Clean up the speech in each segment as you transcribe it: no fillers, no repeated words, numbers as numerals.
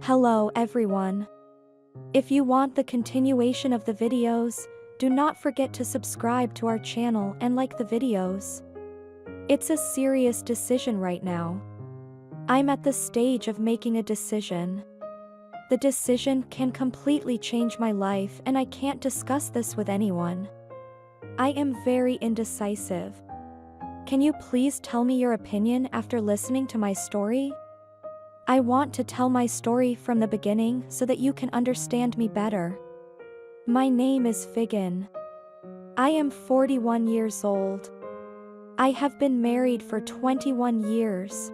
Hello everyone. If you want the continuation of the videos, do not forget to subscribe to our channel and like the videos. It's a serious decision right now. I'm at the stage of making a decision. The decision can completely change my life and I can't discuss this with anyone. I am very indecisive. Can you please tell me your opinion after listening to my story? I want to tell my story from the beginning so that you can understand me better. My name is Figan. I am 41 years old. I have been married for 21 years.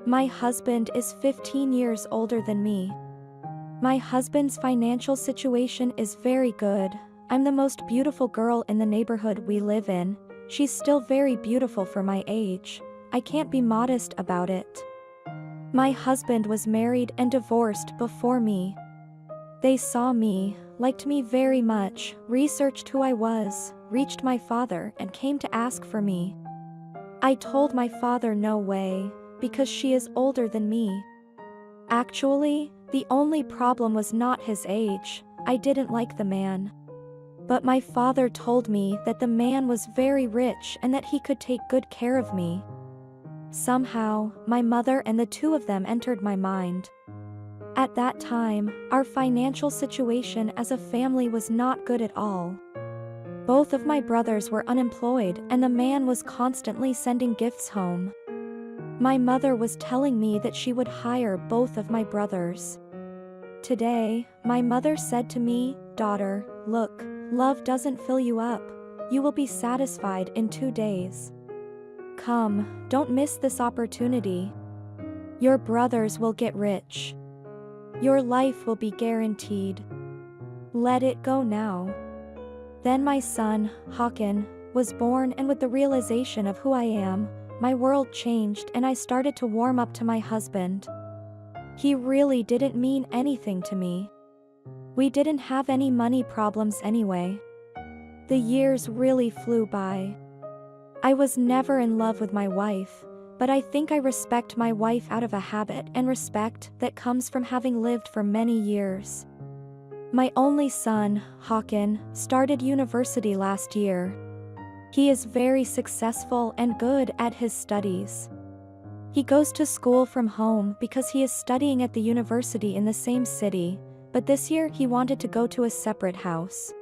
My husband is 15 years older than me. My husband's financial situation is very good. I'm the most beautiful girl in the neighborhood we live in. She's still very beautiful for my age. I can't be modest about it. My husband was married and divorced before me. They saw me, liked me very much, researched who I was, reached my father and came to ask for me. I told my father no way, because she is older than me. Actually, the only problem was not his age. I didn't like the man. But my father told me that the man was very rich and that he could take good care of me. Somehow, my mother and the two of them entered my mind. At that time, our financial situation as a family was not good at all. Both of my brothers were unemployed and the man was constantly sending gifts home. My mother was telling me that she would hire both of my brothers. Today, my mother said to me, "Daughter, look, love doesn't fill you up. You will be satisfied in 2 days. Come, don't miss this opportunity. Your brothers will get rich. Your life will be guaranteed. Let it go now." Then my son, Håkan, was born, and with the realization of who I am, my world changed and I started to warm up to my husband. He really didn't mean anything to me. We didn't have any money problems anyway. The years really flew by. I was never in love with my wife, but I think I respect my wife out of a habit and respect that comes from having lived for many years. My only son, Håkan, started university last year. He is very successful and good at his studies. He goes to school from home because he is studying at the university in the same city, but this year he wanted to go to a separate house.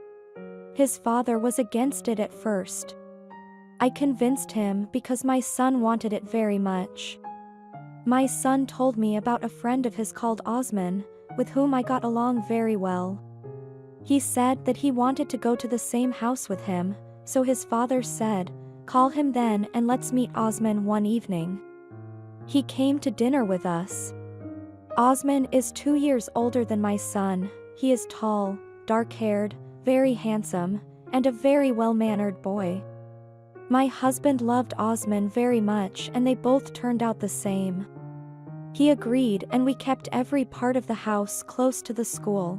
His father was against it at first. I convinced him because my son wanted it very much. My son told me about a friend of his called Osman, with whom I got along very well. He said that he wanted to go to the same house with him, so his father said, "Call him then and let's meet Osman one evening." He came to dinner with us. Osman is 2 years older than my son. He is tall, dark-haired, very handsome, and a very well-mannered boy. My husband loved Osman very much and they both turned out the same. He agreed and we kept every part of the house close to the school.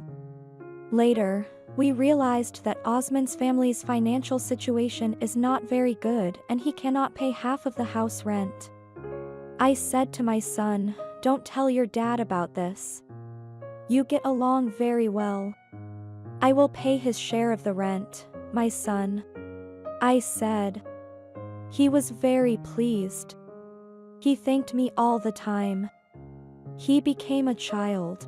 Later, we realized that Osman's family's financial situation is not very good and he cannot pay half of the house rent. I said to my son, "Don't tell your dad about this. You get along very well. I will pay his share of the rent, my son," I said. He was very pleased. He thanked me all the time. He became a child.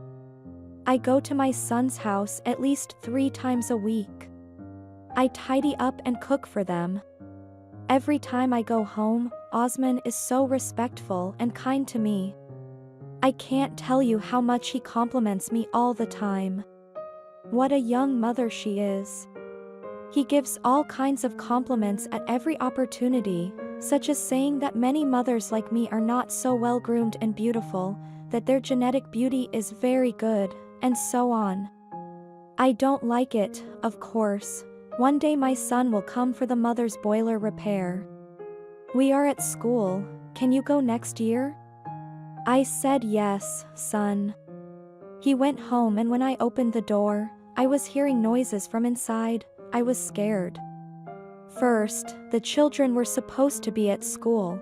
I go to my son's house at least 3 times a week. I tidy up and cook for them. Every time I go home, Osman is so respectful and kind to me. I can't tell you how much he compliments me all the time. What a young mother she is. He gives all kinds of compliments at every opportunity, such as saying that many mothers like me are not so well groomed and beautiful, that their genetic beauty is very good, and so on. I don't like it, of course. One day my son will come for the mother's boiler repair. We are at school. Can you go next year? I said yes, son. He went home and when I opened the door, I was hearing noises from inside. I was scared. First, the children were supposed to be at school.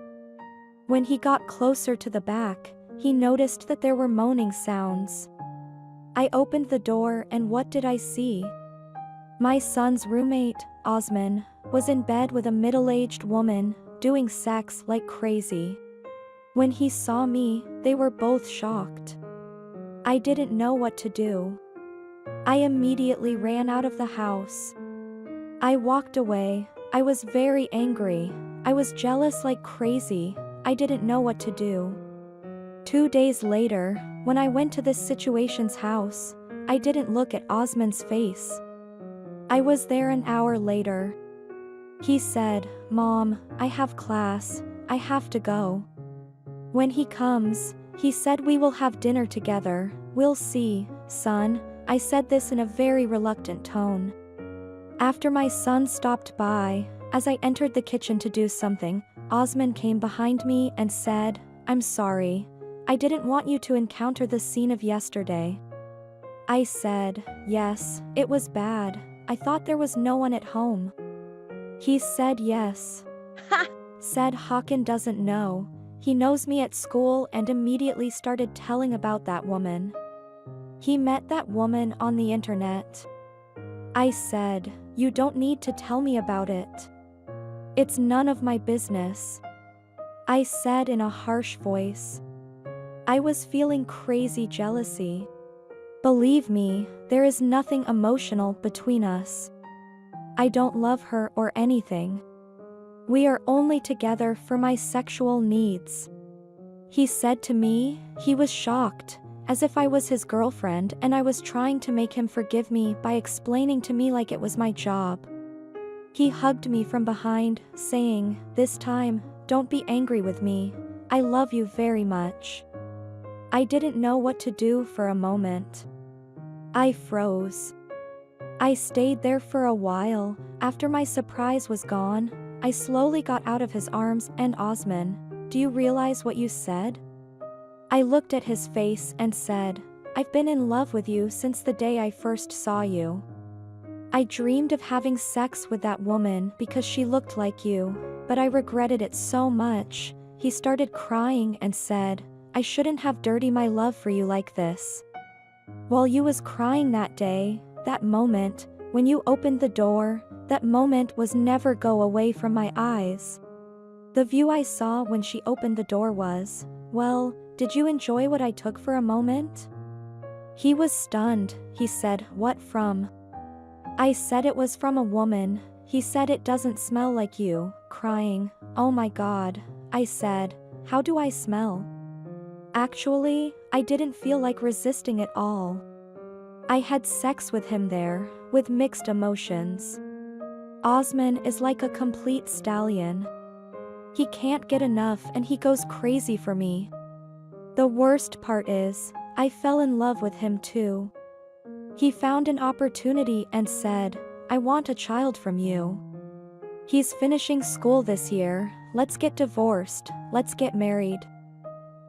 When he got closer to the back, he noticed that there were moaning sounds. I opened the door and what did I see? My son's roommate, Osman, was in bed with a middle-aged woman, doing sex like crazy. When he saw me, they were both shocked. I didn't know what to do. I immediately ran out of the house. I walked away. I was very angry. I was jealous like crazy. I didn't know what to do. 2 days later, when I went to this situation's house, I didn't look at Osman's face. I was there an hour later. He said, "Mom, I have class. I have to go." When he comes, he said we will have dinner together. "We'll see, son," I said this in a very reluctant tone. After my son stopped by, as I entered the kitchen to do something, Osman came behind me and said, "I'm sorry. I didn't want you to encounter the scene of yesterday." I said, "Yes, it was bad. I thought there was no one at home." He said yes. Said Hakan doesn't know. He knows me at school and immediately started telling about that woman. He met that woman on the internet. I said, "You don't need to tell me about it. It's none of my business," I said in a harsh voice. I was feeling crazy jealousy. Believe me, there is nothing emotional between us. I don't love her or anything. We are only together for my sexual needs. He said to me, he was shocked, as if I was his girlfriend and I was trying to make him forgive me by explaining to me like it was my job. He hugged me from behind, saying, "This time, don't be angry with me. I love you very much." I didn't know what to do for a moment. I froze. I stayed there for a while. After my surprise was gone, I slowly got out of his arms and Osman, "Do you realize what you said?" I looked at his face and said, "I've been in love with you since the day I first saw you. I dreamed of having sex with that woman because she looked like you, but I regretted it so much." He started crying and said, "I shouldn't have dirtied my love for you like this." While you was crying that day, that moment, when you opened the door, that moment was never go away from my eyes. The view I saw when she opened the door was, well, did you enjoy what I took for a moment? He was stunned. He said, "What from?" I said it was from a woman. He said it doesn't smell like you, crying. "Oh my God," I said, "how do I smell?" Actually, I didn't feel like resisting at all. I had sex with him there, with mixed emotions. Osman is like a complete stallion. He can't get enough and he goes crazy for me. The worst part is, I fell in love with him too. He found an opportunity and said, "I want a child from you. He's finishing school this year, let's get divorced, let's get married."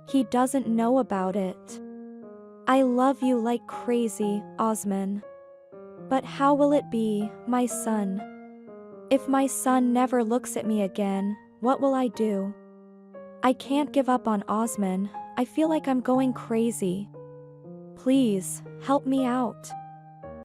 He doesn't know about it. I love you like crazy, Osman. But how will it be, my son? If my son never looks at me again, what will I do? I can't give up on Osman. I feel like I'm going crazy. Please, help me out.